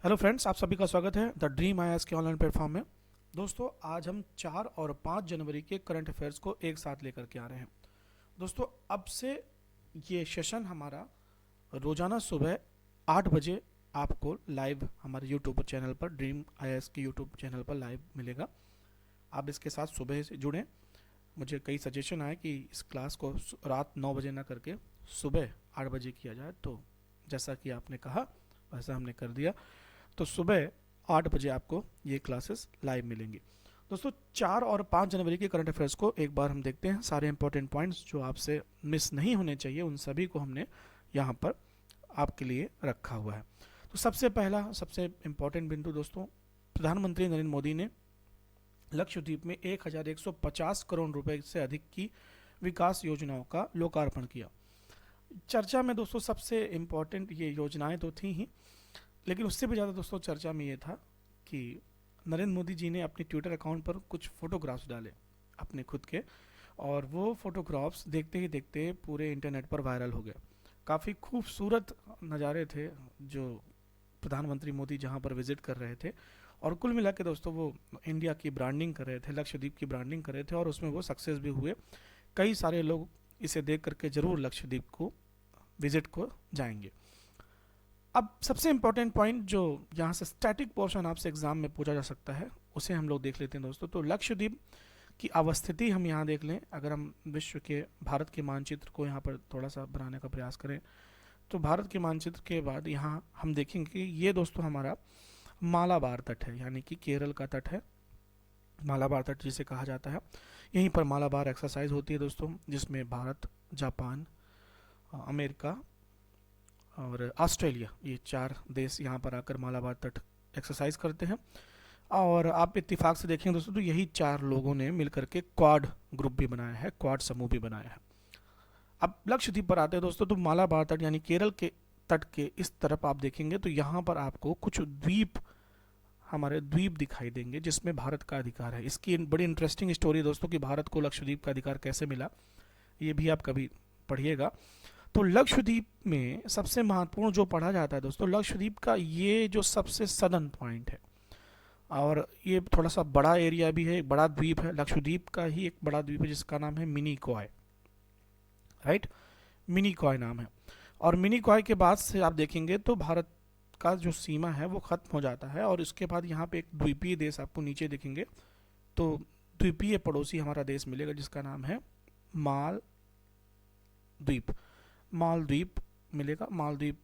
Hello friends, आप सभी का स्वागत है द ड्रीम आईएएस के ऑनलाइन प्लेटफॉर्म में। दोस्तों, आज हम 4 और 5 जनवरी के करंट अफेयर्स को एक साथ लेकर के आ रहे हैं। दोस्तों, अब से ये सेशन हमारा रोजाना सुबह 8 बजे आपको लाइव हमारे यूट्यूब चैनल पर, ड्रीम आईएएस के यूट्यूब चैनल पर लाइव मिलेगा। आप इसके साथ सुबह से जुड़ें। मुझे कई सजेशन आए कि इस क्लास को रात 9 बजे ना करके सुबह 8 बजे किया जाए, तो जैसा कि आपने कहा वैसा हमने कर दिया। तो सुबह 8 बजे आपको ये क्लासेस लाइव मिलेंगी। दोस्तों, 4 और 5 जनवरी के करंट अफेयर्स को एक बार हम देखते हैं। सारे इंपॉर्टेंट पॉइंट्स जो आपसे मिस नहीं होने चाहिए उन सभी को हमने यहाँ पर आपके लिए रखा हुआ है। तो सबसे पहला, सबसे इम्पोर्टेंट बिंदु दोस्तों, प्रधानमंत्री नरेंद्र मोदी ने लक्षद्वीप में 1150 करोड़ रुपए से अधिक की विकास योजनाओं का लोकार्पण किया। चर्चा में दोस्तों सबसे इम्पोर्टेंट ये योजनाएं तो थी ही, लेकिन उससे भी ज़्यादा दोस्तों चर्चा में ये था कि नरेंद्र मोदी जी ने अपने ट्विटर अकाउंट पर कुछ फोटोग्राफ्स डाले अपने खुद के, और वो फोटोग्राफ्स देखते ही देखते पूरे इंटरनेट पर वायरल हो गए। काफ़ी खूबसूरत नज़ारे थे जो प्रधानमंत्री मोदी जहाँ पर विजिट कर रहे थे, और कुल मिला के दोस्तों वो इंडिया की ब्रांडिंग कर रहे थे, लक्षद्वीप की ब्रांडिंग कर रहे थे, और उसमें वो सक्सेस भी हुए। कई सारे लोग इसे देख करके ज़रूर लक्षद्वीप को विजिट को जाएंगे। अब सबसे इम्पोर्टेंट पॉइंट जो यहाँ से स्टैटिक पोर्शन आपसे एग्जाम में पूछा जा सकता है, उसे हम लोग देख लेते हैं दोस्तों। तो लक्षद्वीप की अवस्थिति हम यहाँ देख लें। अगर हम विश्व के भारत के मानचित्र को यहाँ पर थोड़ा सा बनाने का प्रयास करें, तो भारत के मानचित्र के बाद यहाँ हम देखेंगे कि ये दोस्तों हमारा मालाबार तट है, यानी कि केरल का तट है। मालाबार तट जिसे कहा जाता है, यहीं पर मालाबार एक्सरसाइज होती है दोस्तों, जिसमें भारत, जापान, अमेरिका और ऑस्ट्रेलिया, ये 4 देश यहाँ पर आकर मालाबार तट एक्सरसाइज करते हैं। और आप इत्तेफाक से देखेंगे दोस्तों, तो यही 4 लोगों ने मिलकर के क्वाड ग्रुप भी बनाया है, क्वाड समूह भी बनाया है। अब लक्षद्वीप पर आते हैं दोस्तों, तो मालाबार तट यानी केरल के तट के इस तरफ आप देखेंगे तो यहाँ पर आपको कुछ द्वीप, हमारे द्वीप दिखाई देंगे जिसमें भारत का अधिकार है। इसकी बड़ी इंटरेस्टिंग स्टोरी है दोस्तों कि भारत को लक्षद्वीप का अधिकार कैसे मिला, ये भी आप कभी पढ़िएगा। तो लक्षद्वीप में सबसे महत्वपूर्ण जो पढ़ा जाता है दोस्तों, लक्षद्वीप का ये जो सबसे सदर्न पॉइंट है, और ये थोड़ा सा बड़ा एरिया भी है, एक बड़ा द्वीप है। लक्षद्वीप का ही एक बड़ा द्वीप है जिसका नाम है मिनिकॉय, राइट, मिनिकॉय नाम है। और मिनिकॉय के बाद से आप देखेंगे तो भारत का जो सीमा है वो खत्म हो जाता है, और इसके बाद यहाँ पे एक द्वीपीय देश आपको नीचे देखेंगे, तो द्वीपीय पड़ोसी हमारा देश मिलेगा जिसका नाम है मालद्वीप। मालद्वीप मिलेगा। मालद्वीप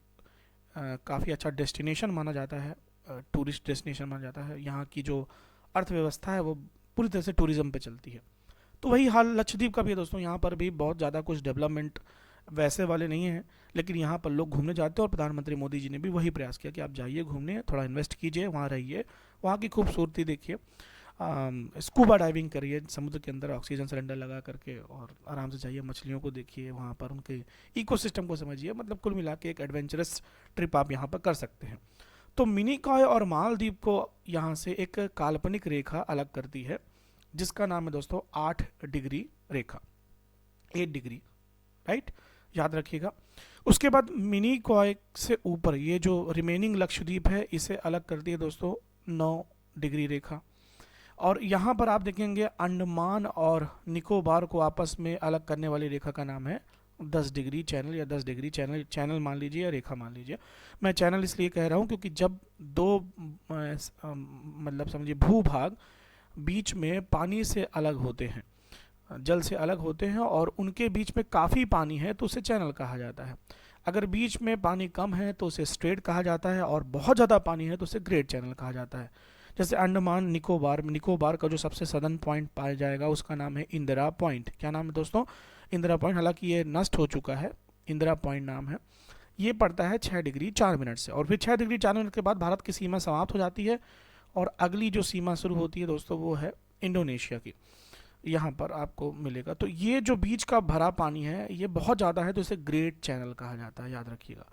काफ़ी अच्छा डेस्टिनेशन माना जाता है, टूरिस्ट डेस्टिनेशन माना जाता है। यहाँ की जो अर्थव्यवस्था है वो पूरी तरह से टूरिज्म पे चलती है। तो वही हाल लक्षद्वीप का भी है दोस्तों। यहाँ पर भी बहुत ज़्यादा कुछ डेवलपमेंट वैसे वाले नहीं हैं, लेकिन यहाँ पर लोग घूमने जाते हैं, और प्रधानमंत्री मोदी जी ने भी वही प्रयास किया कि आप जाइए घूमने, थोड़ा इन्वेस्ट कीजिए, वहाँ रहिए, वहाँ की खूबसूरती देखिए, स्कूबा डाइविंग करिए समुद्र के अंदर ऑक्सीजन सिलेंडर लगा करके, और आराम से जाइए, मछलियों को देखिए, वहाँ पर उनके इकोसिस्टम को समझिए। मतलब कुल मिला के एक एडवेंचरस ट्रिप आप यहाँ पर कर सकते हैं। तो मिनिकॉय और मालदीव को यहाँ से एक काल्पनिक रेखा अलग करती है जिसका नाम है दोस्तों 8 डिग्री रेखा, 8 डिग्री, राइट, याद रखिएगा। उसके बाद मिनिकॉय से ऊपर ये जो रिमेनिंग लक्षद्वीप है इसे अलग करती है दोस्तों 9 डिग्री रेखा। और यहाँ पर आप देखेंगे अंडमान और निकोबार को आपस में अलग करने वाली रेखा का नाम है 10 डिग्री चैनल, या 10 डिग्री चैनल, चैनल मान लीजिए या रेखा मान लीजिए। मैं चैनल इसलिए कह रहा हूँ क्योंकि जब दो मतलब समझिए भूभाग बीच में पानी से अलग होते हैं, जल से अलग होते हैं, और उनके बीच में काफ़ी पानी है तो उसे चैनल कहा जाता है। अगर बीच में पानी कम है तो उसे स्ट्रेट कहा जाता है, और बहुत ज़्यादा पानी है तो उसे ग्रेट चैनल कहा जाता है। जैसे अंडमान निकोबार, निकोबार का जो सबसे सदर्न पॉइंट पाया जाएगा उसका नाम है इंदिरा पॉइंट। क्या नाम है दोस्तों? इंदिरा पॉइंट। हालांकि ये नष्ट हो चुका है, इंदिरा पॉइंट नाम है। ये पड़ता है 6 डिग्री 4 मिनट से, और फिर 6 डिग्री 4 मिनट के बाद भारत की सीमा समाप्त हो जाती है, और अगली जो सीमा शुरू होती है दोस्तों वो है इंडोनेशिया की, यहाँ पर आपको मिलेगा। तो ये जो बीच का भरा पानी है ये बहुत ज़्यादा है तो इसे ग्रेट चैनल कहा जाता है, याद रखिएगा।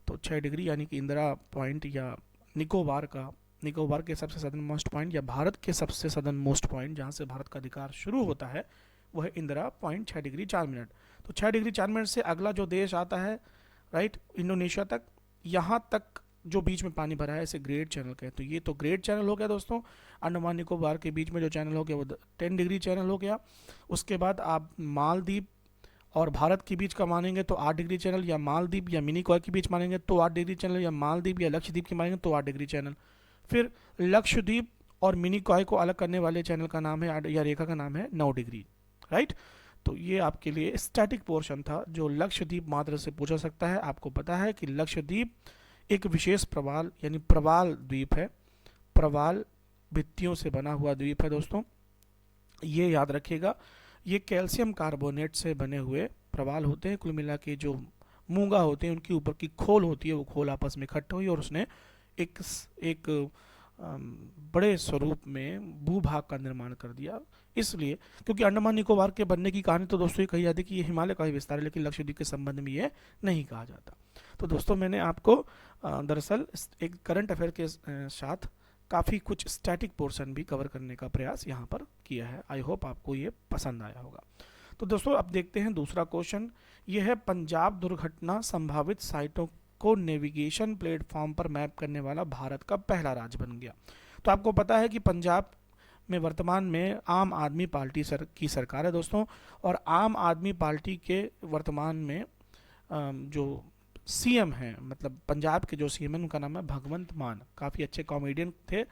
तो 6 डिग्री यानी कि इंदिरा पॉइंट, या निकोबार का, निकोबार के सबसे सदर्न मोस्ट पॉइंट, या भारत के सबसे सदर्न मोस्ट पॉइंट जहाँ से भारत का अधिकार शुरू होता है, वो है इंदिरा पॉइंट 6 डिग्री 4 मिनट। तो 6 डिग्री 4 मिनट से अगला जो देश आता है, राइट, इंडोनेशिया तक, यहाँ तक जो बीच में पानी भरा है इसे ग्रेट चैनल कहते हैं। तो ये तो ग्रेट चैनल हो गया दोस्तों। अंडमान निकोबार के बीच में जो चैनल हो गया वो 10 डिग्री चैनल हो गया। उसके बाद आप मालदीव और भारत के बीच का मानेंगे तो 8 डिग्री चैनल, या मालदीव या मिनिकॉय के बीच मानेंगे तो 8 डिग्री चैनल, या मालदीव या लक्षद्वीप के मानेंगे तो 8 डिग्री चैनल। फिर लक्षद्वीप और मिनिकॉय को अलग करने वाले चैनल का नाम है या रेखा का नाम है 9 डिग्री, राइट। तो ये आपके लिए स्टैटिक पोर्शन था जो लक्षद्वीप मात्र से पूछा सकता है। आपको पता है कि लक्षद्वीप एक विशेष प्रवाल यानी प्रवाल द्वीप है, प्रवाल भित्तियों से बना हुआ द्वीप है दोस्तों, ये याद रखिएगा। ये कैल्शियम कार्बोनेट से बने हुए प्रवाल होते हैं। कुल मिला के जो मूंगा होते हैं उनकी ऊपर की खोल होती है, वो खोल आपस में इकट्ठा हुई और उसने एक बड़े स्वरूप में भूभाग का निर्माण कर दिया। इसलिए क्योंकि अंडमान निकोबार के बनने की कहानी तो दोस्तों ये कही जाती है कि ये हिमालय का ही विस्तार है, लेकिन लक्षद्वीप के संबंध में ये नहीं कहा जाता। तो दोस्तों मैंने आपको दरअसल एक करंट अफेयर के साथ काफ़ी कुछ स्टैटिक पोर्शन भी कवर करने का प्रयास यहाँ पर किया है। आई होप आपको ये पसंद आया होगा। तो दोस्तों अब देखते हैं दूसरा क्वेश्चन। ये है पंजाब दुर्घटना संभावित साइटों को नेविगेशन प्लेटफॉर्म पर मैप करने वाला भारत का पहला राज्य बन गया। तो आपको पता है कि पंजाब में वर्तमान में आम आदमी पार्टी की सरकार है दोस्तों, और आम आदमी पार्टी के वर्तमान में जो सीएम हैं, मतलब पंजाब के जो सीएम हैं उनका नाम है भगवंत मान। काफ़ी अच्छे कॉमेडियन थे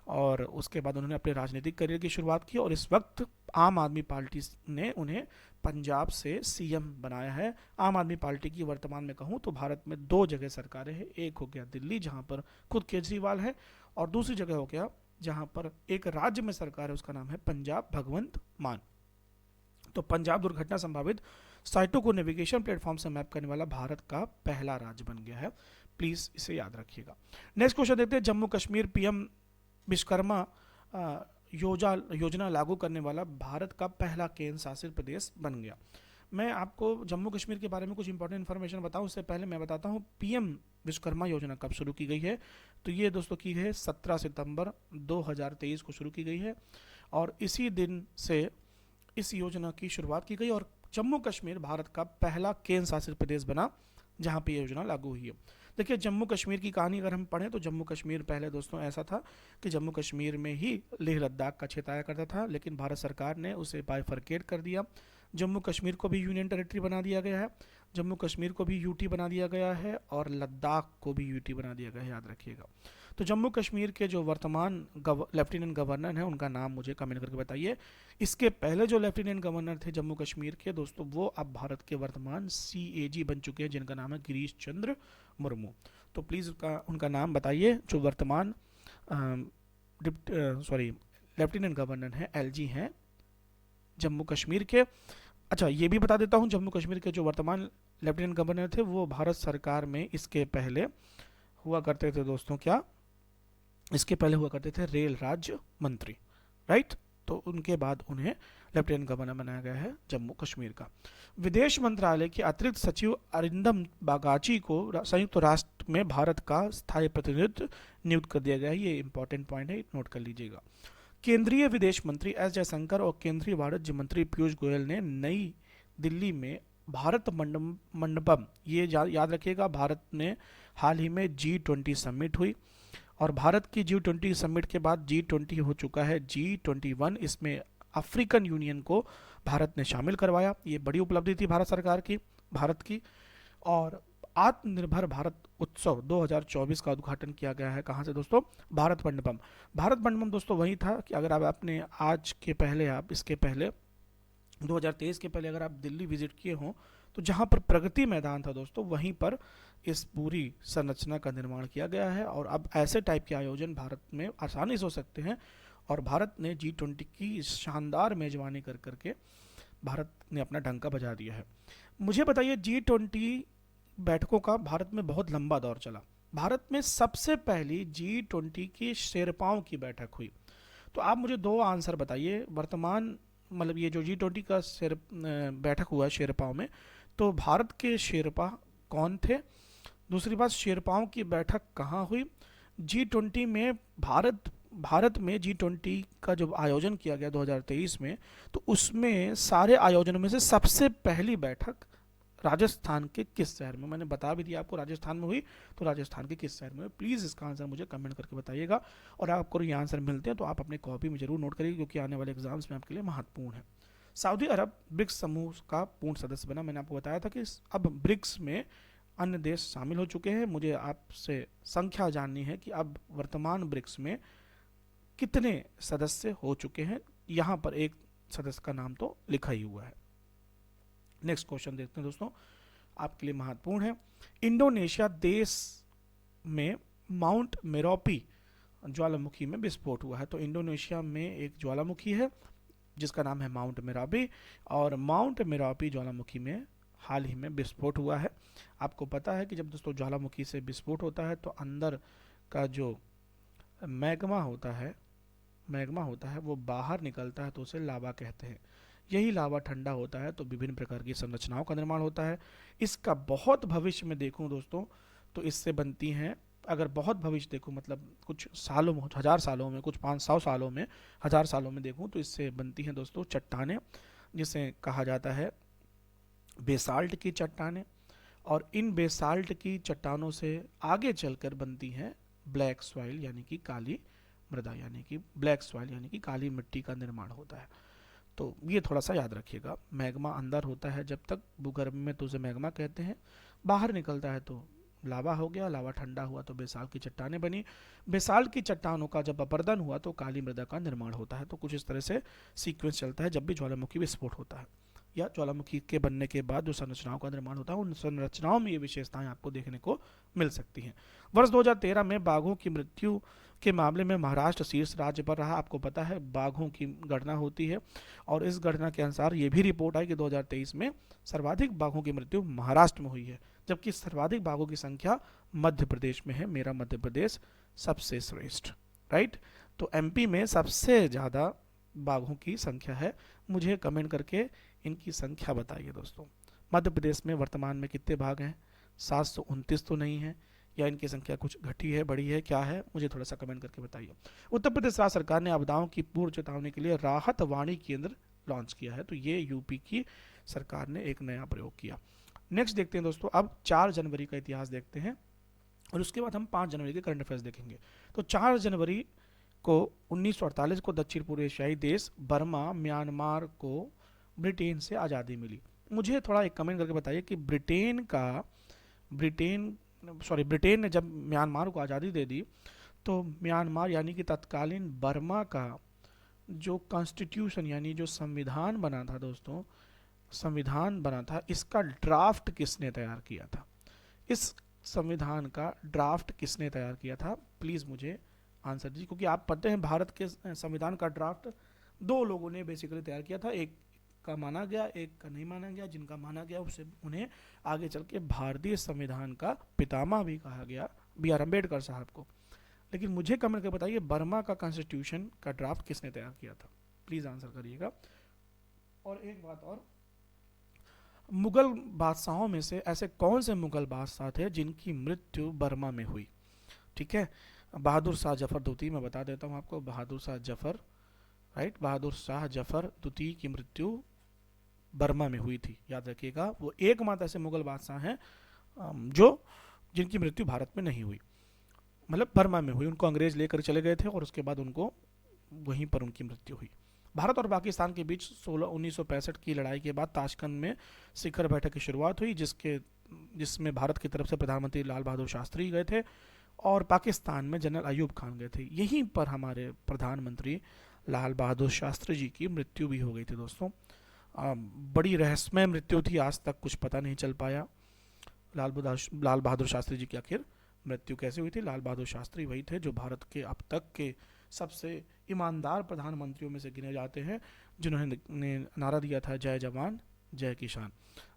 और उसके बाद उन्होंने अपने राजनीतिक करियर की शुरुआत की और इस वक्त आम आदमी पार्टी ने उन्हें पंजाब से सीएम बनाया है। आम आदमी पार्टी की वर्तमान में कहूँ तो भारत में 2 जगह सरकारें हैं। एक हो गया दिल्ली जहाँ पर खुद केजरीवाल है, और दूसरी जगह हो गया जहाँ पर एक राज्य में सरकार है, उसका नाम है पंजाब भगवंत मान। तो पंजाब दुर्घटना संभावित साइटों को नेविगेशन प्लेटफॉर्म से मैप करने वाला भारत का पहला राज्य बन गया है। प्लीज इसे याद रखिएगा। नेक्स्ट क्वेश्चन देखते हैं। जम्मू कश्मीर पीएम विश्वकर्मा योजना लागू करने वाला भारत का पहला केंद्र शासित प्रदेश बन गया। मैं आपको जम्मू कश्मीर के बारे में कुछ इंपॉर्टेंट इन्फॉर्मेशन बताऊं उससे पहले मैं बताता हूं पीएम विश्वकर्मा योजना कब शुरू की गई है। तो ये दोस्तों की है 17 सितंबर 2023 को शुरू की गई है और इसी दिन से इस योजना की शुरुआत की गई और जम्मू कश्मीर भारत का पहला केंद्र शासित प्रदेश बना जहाँ पे योजना लागू हुई है। देखिए जम्मू कश्मीर की कहानी अगर हम पढ़ें तो जम्मू कश्मीर पहले दोस्तों ऐसा था कि जम्मू कश्मीर में ही लेह लद्दाख का क्षेत्र आया करता था, लेकिन भारत सरकार ने उसे बाइफरकेट कर दिया। जम्मू कश्मीर को भी यूनियन टेरिटरी बना दिया गया है, जम्मू कश्मीर को भी यूटी बना दिया गया है और लद्दाख को भी यूटी बना दिया गया है, याद रखिएगा। तो जम्मू कश्मीर के जो वर्तमान लेफ्टिनेंट गवर्नर हैं उनका नाम मुझे कमेंट करके बताइए। इसके पहले जो लेफ्टिनेंट गवर्नर थे जम्मू कश्मीर के दोस्तों वो अब भारत के वर्तमान CAG बन चुके हैं जिनका नाम है गिरीश चंद्र मुर्मू। तो प्लीज़ उनका नाम बताइए जो वर्तमान लेफ्टिनेंट गवर्नर हैं LG हैं जम्मू कश्मीर के। अच्छा ये भी बता देता हूँ जम्मू कश्मीर के जो वर्तमान लेफ्टिनेंट गवर्नर थे वो भारत सरकार में इसके पहले हुआ करते थे दोस्तों, क्या इसके पहले हुआ करते थे रेल राज्य मंत्री, राइट। तो उनके बाद उन्हें लेफ्टिनेंट गवर्नर बनाया गया है जम्मू कश्मीर का। विदेश मंत्रालय के अतिरिक्त सचिव अरिंदम बागाची को संयुक्त राष्ट्र में भारत का स्थायी प्रतिनिधित्व नियुक्त कर दिया गया है। ये इंपॉर्टेंट पॉइंट है, नोट कर लीजिएगा। केंद्रीय विदेश मंत्री S जयशंकर और केंद्रीय वाणिज्य मंत्री पीयूष गोयल ने नई दिल्ली में भारत मंडपम, ये याद रखिएगा, भारत ने हाल ही में G20 समिट हुई और भारत की G20 समिट के बाद G20 हो चुका है G21। इसमें अफ्रीकन यूनियन को भारत ने शामिल करवाया। ये बड़ी उपलब्धि थी भारत सरकार की, भारत की। और आत्मनिर्भर भारत उत्सव 2024 का उद्घाटन किया गया है कहाँ से दोस्तों, भारत मंडपम। भारत मंडपम दोस्तों वही था कि अगर आप अपने आज के पहले आप इसके पहले 2023 के पहले अगर आप दिल्ली विजिट किए हों तो जहाँ पर प्रगति मैदान था दोस्तों वहीं पर इस पूरी संरचना का निर्माण किया गया है। और अब ऐसे टाइप के आयोजन भारत में आसानी से हो सकते हैं और भारत ने G20 की शानदार मेजबानी कर करके भारत ने अपना डंका बजा दिया है। मुझे बताइए G20 बैठकों का भारत में बहुत लंबा दौर चला। भारत में सबसे पहली G20 की शेरपाओं की बैठक हुई। तो आप मुझे 2 आंसर बताइए। वर्तमान मतलब ये जो G20 का बैठक हुआ है शेरपाओं में, तो भारत के शेरपा कौन थे? दूसरी बात, शेरपाओं की बैठक कहाँ हुई? G20 में भारत में G20 का जो आयोजन किया गया 2023 में, तो उसमें सारे आयोजनों में से सबसे पहली बैठक राजस्थान के किस शहर में? मैंने बता भी दिया आपको राजस्थान में हुई, तो राजस्थान के किस शहर में हुई? प्लीज़ इसका आंसर मुझे कमेंट करके बताइएगा। और आपको ये आंसर मिलते हैं तो आप अपने कॉपी में जरूर नोट करिए, क्योंकि आने वाले एग्जाम्स में आपके लिए महत्वपूर्ण है। सऊदी अरब ब्रिक्स समूह का पूर्ण सदस्य बना। मैंने आपको बताया था कि अब ब्रिक्स में अन्य देश शामिल हो चुके हैं। मुझे आपसे संख्या जाननी है कि अब वर्तमान ब्रिक्स में कितने सदस्य हो चुके हैं। यहाँ पर एक सदस्य का नाम तो लिखा ही हुआ है। नेक्स्ट क्वेश्चन देखते हैं दोस्तों, आपके लिए महत्वपूर्ण है। इंडोनेशिया देश में माउंट मेरोपी ज्वालामुखी में विस्फोट हुआ है। तो इंडोनेशिया में एक ज्वालामुखी है जिसका नाम है माउंट मेराबी, और माउंट मेराबी ज्वालामुखी में हाल ही में विस्फोट हुआ है। आपको पता है कि जब दोस्तों ज्वालामुखी से विस्फोट होता है तो अंदर का जो मैग्मा होता है वो बाहर निकलता है, तो उसे लावा कहते हैं। यही लावा ठंडा होता है तो विभिन्न प्रकार की संरचनाओं का निर्माण होता है। इसका बहुत भविष्य में देखूं दोस्तों तो इससे बनती हैं, अगर बहुत भविष्य देखूं मतलब कुछ सालों में, 1000 सालों में, कुछ 500 सालों में, 1000 सालों में देखूं तो इससे बनती हैं दोस्तों चट्टानें, जिसे कहा जाता है बेसाल्ट की चट्टानें। और इन बेसाल्ट की चट्टानों से आगे चलकर बनती हैं ब्लैक सॉइल यानी कि काली मृदा, यानी कि ब्लैक सॉइल यानी कि काली मिट्टी का निर्माण होता है। तो ये थोड़ा सा याद रखिएगा। मैग्मा अंदर होता है जब तक भूगर्भ में तो उसे मैग्मा कहते हैं, बाहर निकलता है तो लावा हो गया, लावा ठंडा हुआ तो बेसाल्ट की चट्टानें बनी, बेसाल्ट की चट्टानों का जब अपरदन हुआ तो काली मृदा का निर्माण होता है। तो कुछ इस तरह से सीक्वेंस चलता है जब भी ज्वालामुखी विस्फोट होता है या ज्वालामुखी के बनने के बाद जो संरचनाओं का निर्माण होता है, उन संरचनाओं में ये विशेषताएं आपको देखने को मिल सकती हैं। वर्ष 2013 में बाघों की मृत्यु के मामले में महाराष्ट्र शीर्ष राज्य पर रहा। आपको पता है बाघों की गणना होती है और इस गणना के अनुसार ये भी रिपोर्ट आई कि 2023 में सर्वाधिक बाघों की मृत्यु महाराष्ट्र में हुई है, जबकि सर्वाधिक बाघों की संख्या मध्य प्रदेश में है। मेरा मध्य प्रदेश सबसे श्रेष्ठ, राइट। तो एमपी में सबसे ज़्यादा बाघों की संख्या है। मुझे कमेंट करके इनकी संख्या बताइए दोस्तों। मध्य प्रदेश में वर्तमान में कितने बाघ हैं? 729 तो नहीं है, या इनकी संख्या कुछ घटी है, बढ़ी है, क्या है? मुझे थोड़ा सा कमेंट करके बताइए। उत्तर प्रदेश राज्य सरकार ने आपदाओं की पूर्व चेतावनी के लिए राहत वाणी केंद्र लॉन्च किया है। तो ये यूपी की सरकार ने एक नया प्रयोग किया। नेक्स्ट देखते हैं दोस्तों, अब 4 जनवरी का इतिहास देखते हैं और उसके बाद हम 5 जनवरी के करंट अफेयर्स देखेंगे। तो 4 जनवरी को 1948 को दक्षिण पूर्व एशियाई देश बर्मा म्यांमार को ब्रिटेन से आज़ादी मिली। मुझे थोड़ा एक कमेंट करके बताइए कि ब्रिटेन ने जब म्यांमार को आज़ादी दे दी तो म्यांमार यानी कि तत्कालीन बर्मा का जो कॉन्स्टिट्यूशन यानी जो संविधान बना था दोस्तों, संविधान बना था, इसका ड्राफ्ट किसने तैयार किया था? इस संविधान का ड्राफ्ट किसने तैयार किया था? प्लीज़ मुझे आंसर दीजिए, क्योंकि आप पढ़ते हैं भारत के संविधान का ड्राफ्ट 2 लोगों ने बेसिकली तैयार किया था, एक का माना गया, एक का नहीं माना गया। जिनका माना गया उससे उन्हें आगे चल के भारतीय संविधान का पितामह भी कहा गया, B.R. अम्बेडकर साहब को। लेकिन मुझे कमेंट करके बताइए बर्मा का कॉन्स्टिट्यूशन का ड्राफ्ट किसने तैयार किया था? प्लीज़ आंसर करिएगा। और एक बात और, मुगल बादशाहों में से ऐसे कौन से मुगल बादशाह थे जिनकी मृत्यु बर्मा में हुई? ठीक है, बहादुर शाह जफर द्वितीय, मैं बता देता हूँ आपको, बहादुर शाह जफर, राइट, बहादुर शाह जफर द्वितीय की मृत्यु बर्मा में हुई थी। याद रखिएगा, वो एकमात्र ऐसे मुगल बादशाह हैं जिनकी मृत्यु भारत में नहीं हुई, मतलब बर्मा में हुई। उनको अंग्रेज लेकर चले गए थे और उसके बाद उनको वहीं पर उनकी मृत्यु हुई। भारत और पाकिस्तान के बीच 1965 की लड़ाई के बाद ताशकंद में शिखर बैठक की शुरुआत हुई, जिसमें भारत की तरफ से प्रधानमंत्री लाल बहादुर शास्त्री गए थे और पाकिस्तान में जनरल अयूब खान गए थे। यहीं पर हमारे प्रधानमंत्री लाल बहादुर शास्त्री जी की मृत्यु भी हो गई थी दोस्तों। बड़ी रहस्यमय मृत्यु थी, आज तक कुछ पता नहीं चल पाया लाल बहादुर शास्त्री जी की आखिर मृत्यु कैसे हुई थी। लाल बहादुर शास्त्री वही थे जो भारत के अब तक के सबसे ईमानदार प्रधानमंत्रियों में से गिने जाते हैं, जिन्होंने नारा दिया था जय जवान जय किसान,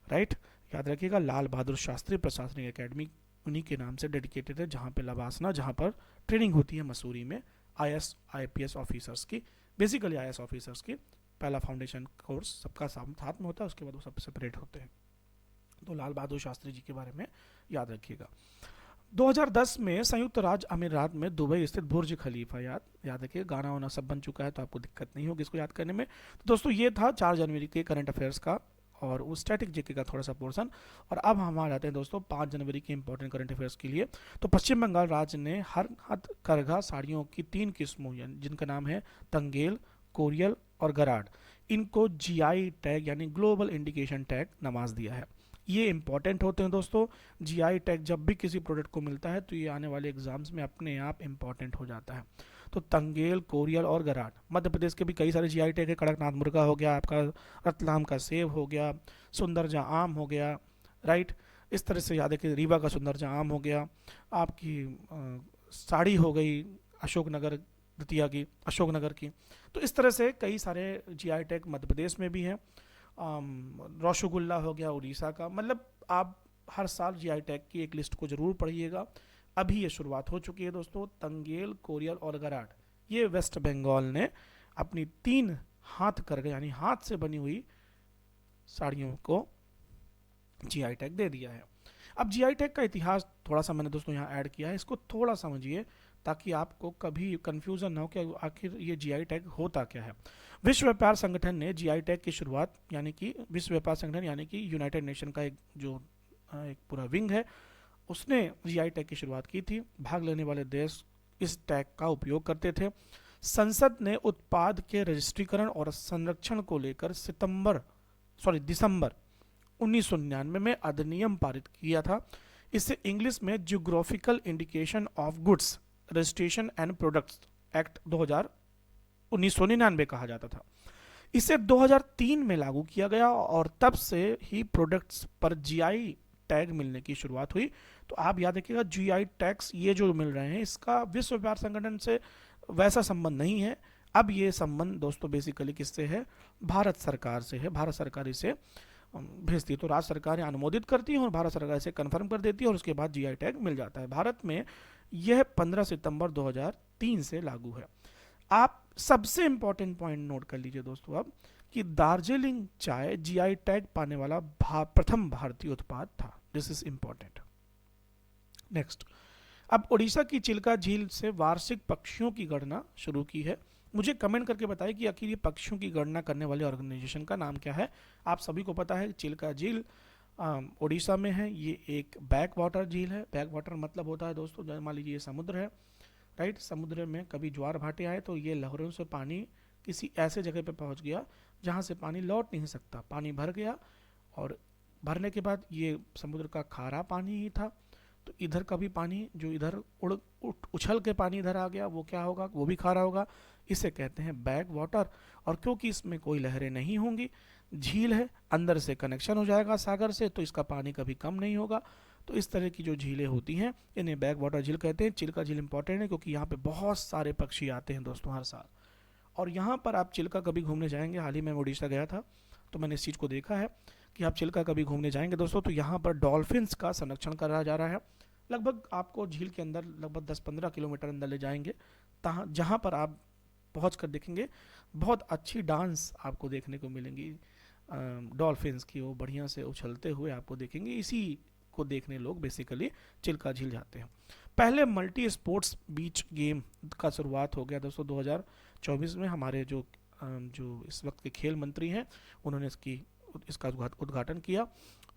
राइट। याद रखिएगा, लाल बहादुर शास्त्री प्रशासनिक एकेडमी उन्हीं के नाम से डेडिकेटेड है, जहाँ पे लवासना, जहाँ पर ट्रेनिंग होती है मसूरी में IAS ऑफिसर्स की, बेसिकली IAS ऑफिसर्स की। पहला फाउंडेशन कोर्स सबका साथ में होता है, उसके बाद वो सब सेपरेट होते हैं। तो लाल बहादुर शास्त्री जी के बारे में याद रखिएगा। 2010 में संयुक्त राज्य अमीरात में दुबई स्थित बुर्ज खलीफा, याद रखिए, गाना वाना सब बन चुका है तो आपको दिक्कत नहीं होगी इसको याद करने में। तो दोस्तों ये था 4 जनवरी के करंट अफेयर्स का और वो स्टैटिक जीके का थोड़ा सा पोर्शन। और अब हम आ जाते हैं दोस्तों 5 जनवरी के इंपॉर्टेंट करंट अफेयर्स के लिए। तो पश्चिम बंगाल राज्य ने हर हाथ करघा साड़ियों की 3 किस्मों जिनका नाम है तंगेल, कोरियल और गराड, इनको जीआई टैग यानी ग्लोबल इंडिकेशन टैग नवाज दिया है। ये इंपॉर्टेंट होते हैं दोस्तों। जीआई टैग जब भी किसी प्रोडक्ट को मिलता है तो ये आने वाले एग्जाम्स में अपने आप इंपॉर्टेंट हो जाता है। तो तंगेल, कोरियल और गराड, मध्य प्रदेश के भी कई सारे जीआई टैग है। कड़कनाथ मुर्गा हो गया आपका, रतलाम का सेब हो गया, सुंदरजा आम हो गया, राइट। इस तरह से याद है कि रीवा का सुंदरजा आम हो गया, आपकी साड़ी हो गई अशोकनगर दतिया की, अशोकनगर की। तो इस तरह से कई सारे जीआई टैग मध्य प्रदेश में भी हैं। रसगुल्ला हो गया उड़ीसा का। मतलब आप हर साल जीआई टैग की एक लिस्ट को जरूर पढ़िएगा। अभी ये शुरुआत हो चुकी है दोस्तों। तंगेल, कोरियल और गराड, ये वेस्ट बंगाल ने अपनी 3 हाथ करघा यानी हाथ से बनी हुई साड़ियों को जीआई टैग दे दिया है। अब जीआई टैग का इतिहास थोड़ा सा मैंने दोस्तों यहाँ ऐड किया है, इसको थोड़ा समझिए ताकि आपको कभी कंफ्यूजन ना हो कि आखिर ये जीआई टैग होता क्या है। विश्व व्यापार संगठन ने जीआई टैग की शुरुआत, यानी कि विश्व व्यापार संगठन यानी कि यूनाइटेड नेशन का एक पूरा विंग है, उसने जीआई टैग की शुरुआत की थी। भाग लेने वाले देश इस टैग का उपयोग करते थे। संसद ने उत्पाद के रजिस्ट्रीकरण और संरक्षण को लेकर दिसंबर 1999 में अधिनियम पारित किया था। इसे इंग्लिश में geographical indication of goods registration and products act 1999 कहा जाता था। इसे 2003 में लागू किया गया और तब से ही प्रोडक्ट्स पर जीआई टैग मिलने की शुरुआत हुई। तो आप याद रखिएगा जीआई टैग्स ये जो मिल रहे हैं इसका विश्व व्यापार संगठन से वैसा संबंध नहीं है। अब ये संबंध दोस्तों बेसिकली किससे है? भारत सरकार से है। भारत सरकार इसे भेजती है, तो राज्य सरकारें अनुमोदित करती हैं और भारत सरकार इसे कंफर्म कर देती है और उसके बाद जीआई टैग मिल जाता है। भारत में यह 15 सितंबर 2003 से लागू है। आप सबसे इंपॉर्टेंट पॉइंट नोट कर लीजिए दोस्तों अब कि दार्जिलिंग चाय जीआई टैग पाने वाला प्रथम भारतीय उत्पाद था। This is important. नेक्स्ट, अब उड़ीसा की चिल्का झील से वार्षिक पक्षियों की गणना शुरू की है। मुझे कमेंट करके बताइए कि आखिर ये पक्षियों की गणना करने वाले ऑर्गेनाइजेशन का नाम क्या है। आप सभी को पता है चिल्का झील उड़ीसा में है। ये एक बैक वाटर झील है। बैक वाटर मतलब होता है दोस्तों, मान लीजिए ये समुद्र है, राइट। समुद्र में कभी ज्वार भाटे आए तो ये लहरों से पानी किसी ऐसे जगह पे पहुंच गया जहां से पानी लौट नहीं सकता, पानी भर गया और भरने के बाद ये समुद्र का खारा पानी ही था। तो इधर का भी पानी जो इधर उछल के पानी इधर आ गया वो क्या होगा? वो भी खारा होगा। इसे कहते हैं बैक वाटर। और क्योंकि इसमें कोई लहरें नहीं होंगी, झील है, अंदर से कनेक्शन हो जाएगा सागर से, तो इसका पानी कभी कम नहीं होगा। तो इस तरह की जो झीलें होती हैं इन्हें बैक वाटर झील कहते हैं। चिल्का झील इंपॉर्टेंट है क्योंकि यहाँ पे बहुत सारे पक्षी आते हैं दोस्तों हर साल। और यहाँ पर आप चिल्का कभी घूमने जाएंगे, हाल ही में उड़ीसा गया था तो मैंने इस चीज़ को देखा है कि आप चिल्का कभी घूमने जाएंगे दोस्तों तो यहाँ पर डॉल्फिन्स का संरक्षण करा जा रहा है। लगभग आपको झील के अंदर लगभग 10-15 किलोमीटर अंदर ले जाएंगे, जहाँ पर आप पहुँच कर देखेंगे बहुत अच्छी डांस आपको देखने को मिलेंगी डॉल्फिन्स की। वो बढ़िया से उछलते हुए आपको देखेंगे। इसी को देखने लोग बेसिकली चिल्का झील जाते हैं। पहले मल्टी स्पोर्ट्स बीच गेम का शुरुआत हो गया दोस्तों 2024 में। हमारे जो इस वक्त के खेल मंत्री हैं उन्होंने इसका उद्घाटन किया।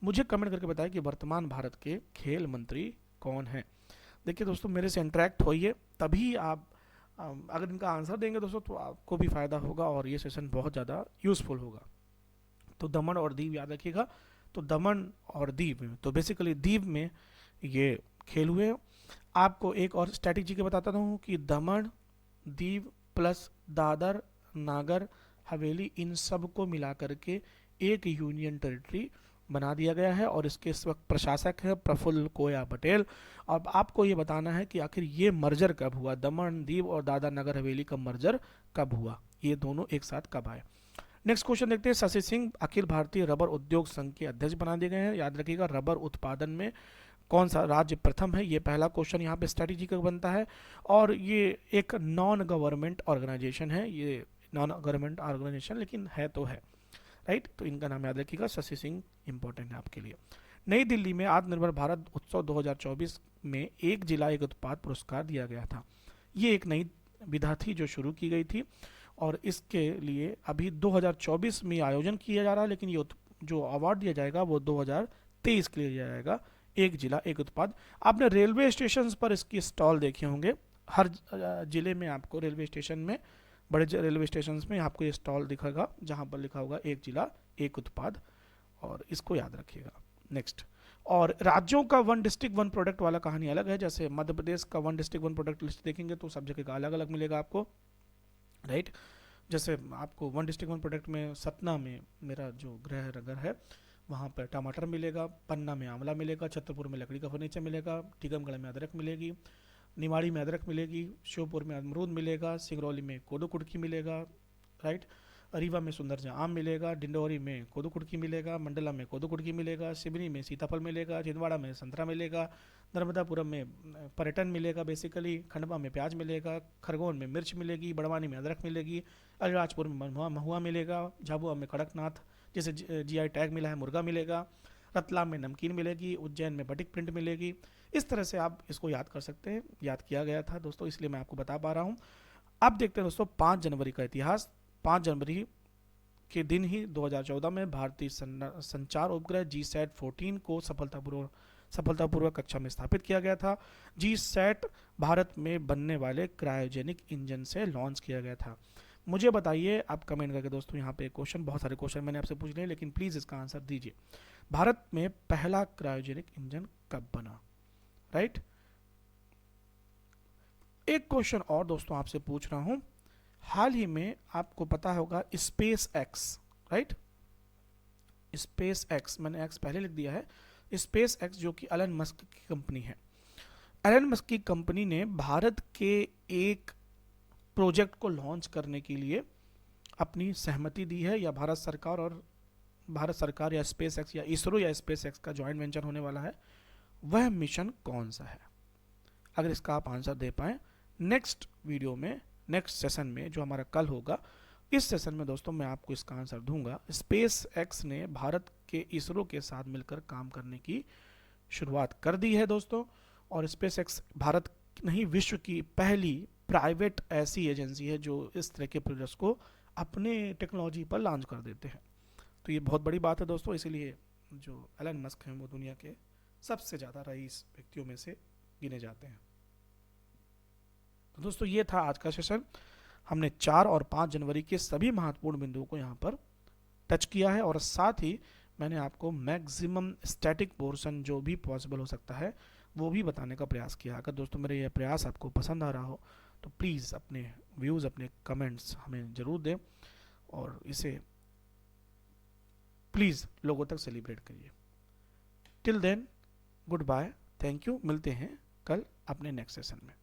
मुझे कमेंट करके बताएं कि वर्तमान भारत के खेल मंत्री कौन हैं। देखिए दोस्तों मेरे से इंटरेक्ट होइए, तभी आप अगर इनका आंसर देंगे दोस्तों तो आपको भी फ़ायदा होगा और ये सेशन बहुत ज़्यादा यूज़फुल होगा। तो दमन और दीव याद रखिएगा। तो दमन और दीव में, तो बेसिकली दीव में ये खेल हुए। आपको एक और स्ट्रैटेजी के बताता हूँ कि दमन, दीव प्लस दादर, नागर हवेली, इन सब को मिला करके एक यूनियन टेरिटरी बना दिया गया है और इसके इस वक्त प्रशासक है प्रफुल्ल कोया पटेल। अब आपको ये बताना है कि आखिर ये मर्जर कब हुआ, दमन, दीव और दादर नगर हवेली का मर्जर कब हुआ, ये दोनों एक साथ कब आए। नेक्स्ट क्वेश्चन देखते हैं। शशि सिंह अखिल भारतीय रबर उद्योग संघ के अध्यक्ष बना दिए गए हैं। याद रखिएगा रबर उत्पादन में कौन सा राज्य प्रथम है, ये पहला क्वेश्चन यहाँ पे स्ट्रेटेजी का बनता है। और ये एक नॉन गवर्नमेंट ऑर्गेनाइजेशन है, ये नॉन गवर्नमेंट ऑर्गेनाइजेशन लेकिन है तो है, राइट। तो इनका नाम याद रखिएगा, शशि सिंह इंपॉर्टेंट है आपके लिए। नई दिल्ली में आत्मनिर्भर भारत उत्सव 2024 में एक जिला एक उत्पाद पुरस्कार दिया गया था। ये एक नई विधा थी जो शुरू की गई थी और इसके लिए अभी 2024 में आयोजन किया जा रहा है, लेकिन ये जो अवार्ड दिया जाएगा वो 2023 के लिए दिया जाएगा, एक जिला एक उत्पाद। आपने रेलवे स्टेशन पर इसकी स्टॉल देखे होंगे, हर जिले में आपको रेलवे स्टेशन में, बड़े रेलवे स्टेशन में आपको ये स्टॉल दिखेगा जहाँ पर लिखा होगा एक जिला एक उत्पाद, और इसको याद रखिएगा। नेक्स्ट, और राज्यों का वन डिस्ट्रिक्ट वन प्रोडक्ट वाला कहानी अलग है। जैसे मध्य प्रदेश का one district one product list देखेंगे तो सब जगह का अलग अलग मिलेगा आपको, राइट। जैसे आपको वन डिस्ट्रिक्ट वन प्रोडक्ट में सतना में मेरा जो गृह नगर है वहाँ पर टमाटर मिलेगा, पन्ना में आंवला मिलेगा, छतरपुर में लकड़ी का फर्नीचर मिलेगा, टीकमगढ़ में अदरक मिलेगी, निमाड़ी में अदरक मिलेगी, श्योपुर में अमरूद मिलेगा, सिंगरौली में कोदो कुटकी मिलेगा, राइट। रीवा में सुंदरजा आम मिलेगा, डिंडोरी में कोदो कुटकी मिलेगा, मंडला में कोदो कुटकी मिलेगा, सिवनी में सीताफल मिलेगा, छिंदवाड़ा में संतरा मिलेगा, नर्मदापुरम में पर्यटन मिलेगा बेसिकली, खंडवा में प्याज मिलेगा, खरगोन में मिर्च मिलेगी, बड़वानी में अदरक मिलेगी, अलीराजपुर में महुआ मिलेगा, झाबुआ में कड़कनाथ जैसे जीआई टैग मिला है मुर्गा मिलेगा, रतलाम में नमकीन मिलेगी, उज्जैन में बटिक प्रिंट मिलेगी। इस तरह से आप इसको याद कर सकते हैं, याद किया गया था दोस्तों, इसलिए मैं आपको बता पा रहा हूँ। अब देखते हैं दोस्तों 5 जनवरी का इतिहास। 5 जनवरी के दिन ही 2014 में भारतीय संचार उपग्रह GSAT 14 को सफलतापूर्वक कक्षा में स्थापित किया गया था। GSAT भारत में बनने वाले क्रायोजेनिक इंजन से लॉन्च किया गया था। मुझे बताइए आप कमेंट करके दोस्तों, यहाँ पे क्वेश्चन, बहुत सारे क्वेश्चन मैंने आपसे पूछ लिए, लेकिन प्लीज इसका आंसर दीजिए। भारत में पहला क्रायोजेनिक इंजन कब बना, राइट। एक क्वेश्चन और दोस्तों आपसे पूछ रहा हूं, हाल ही में आपको पता होगा space x, right, space x, मैंने एक्स पहले लिख दिया है, स्पेस एक्स जो कि एलन मस्क की कंपनी है। एलन मस्क की कंपनी ने भारत के एक प्रोजेक्ट को लॉन्च करने के लिए अपनी सहमति दी है, या भारत सरकार या स्पेस एक्स या इसरो या स्पेस एक्स का जॉइंट वेंचर होने वाला है। वह मिशन कौन सा है? अगर इसका आप आंसर दे पाए, नेक्स्ट वीडियो में, नेक्स्ट सेशन में जो हमारा कल होगा, इस सेशन में दोस्तों मैं आपको इसका आंसर दूंगा। स्पेस एक्स ने भारत के इसरो के साथ मिलकर काम करने की शुरुआत कर दी है दोस्तों, और स्पेस एक्स भारत नहीं विश्व की पहली प्राइवेट ऐसी एजेंसी है जो इस तरह के प्रोजेक्ट्स को अपने टेक्नोलॉजी पर लॉन्च कर देते हैं। तो ये बहुत बड़ी बात है दोस्तों, इसीलिए जो एलन मस्क हैं वो दुनिया के सबसे ज़्यादा रईस व्यक्तियों में से गिने जाते हैं। तो दोस्तों ये था आज का सेशन। हमने 4 और 5 जनवरी के सभी महत्वपूर्ण बिंदुओं को यहाँ पर टच किया है, और साथ ही मैंने आपको मैक्सिमम स्टैटिक पोर्शन जो भी पॉसिबल हो सकता है वो भी बताने का प्रयास किया। अगर दोस्तों मेरे यह प्रयास आपको पसंद आ रहा हो तो प्लीज़ अपने व्यूज़, अपने कमेंट्स हमें ज़रूर दें, और इसे प्लीज़ लोगों तक सेलिब्रेट करिए। Till then goodbye, thank you, मिलते हैं कल अपने नेक्स्ट सेशन में।